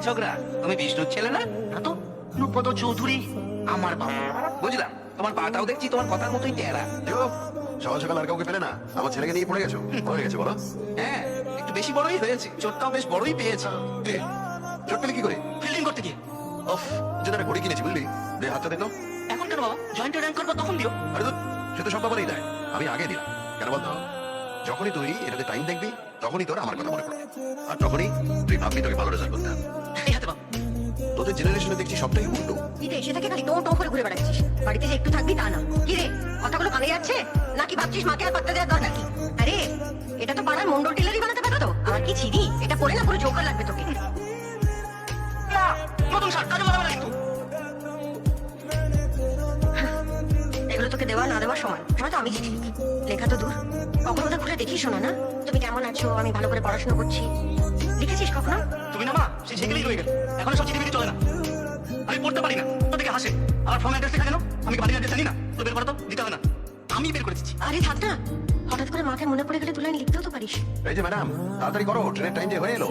ঝগড়া তুমি বিষ্ণুর ছেলে না? না তো, অনুপদ চৌধুরী আমার বাবা। বুঝলাম, তোমার পাটাও দেখছি তোমার কথার মতোই টেরা। সকাল সকাল আর কাউকে পেলে না, আমার ছেলেকে নিয়ে পড়ে গেছো। হয়ে গেছে বলো। হ্যাঁ, একটু বেশি বড়ই হয়েছে, চোটটাও বেশ বড়ই পেয়েছে। চোট পেলে কি করে? ফিল্ডিং করতে গিয়ে। অফ, যেটা একটা ঘড়ি কিনেছি বুঝলি, দে হাতটা দেখো। এখন কেন বাবা? জয়েন্টে র্যাঙ্ক করবো তখন দিও। আরে তো সে তো সব ব্যাপারেই দেয়, আমি আগে দিলাম। কেন বলতো? যখনই তুই এটাতে টাইম দেখবি, তখনই তোর আমার কথা মনে পড়বে, আর তখনই তুই ভাববি তোকে ভালো রেজাল্ট করতে হবে। এই হাতে বাবা। তোদের জেনারেশনে দেখছি সবটাই উল্টো। তুই তো এসে থেকে খালি টো টো করে ঘুরে বেড়াচ্ছিস, বাড়িতে যে একটু থাকবি তা না। কি রে, কথাগুলো কানে যাচ্ছে নাকি ভাবছিস মাকে আর পাত্তা দেওয়ার দরকার কি? আরে এটা তো পাড়ার মন্ডল টেলারই বানাতে পারো তো। আমার কি ছিড়ি, এটা পরে না পুরো জোকার লাগবে তোকে। না, নতুন শার্ট কাজে লাগাবে না কিন্তু। এগুলো তোকে দেওয়া না দেওয়ার সমান। হয়তো আমি চিঠি লিখি, লেখা তো দূর, কখনো ওদের খুলে দেখিস না। তুমি কেমন আছো, আমি ভালো করে পড়াশোনা করছি, লিখেছিস কখনো? তুমি না মা, সে ছেলেই রয়ে গেল। এখন সব চিঠি চলে না। আমি পড়তে পারি না, তোদেরকে হাসে। আর ফোন অ্যাড্রেস লেখা কেন? আমি বাড়ির অ্যাড্রেস জানি না। তো বের করো তো, দিতে হবে না, আমি বের করে দিচ্ছি। আরে থাক না, হঠাৎ করে মাকে মনে পড়ে গেলে তুই লিখতেও তো পারিস। এই যে ম্যাডাম, তাড়াতাড়ি করো, ট্রেনের টাইম যে হয়ে এলো।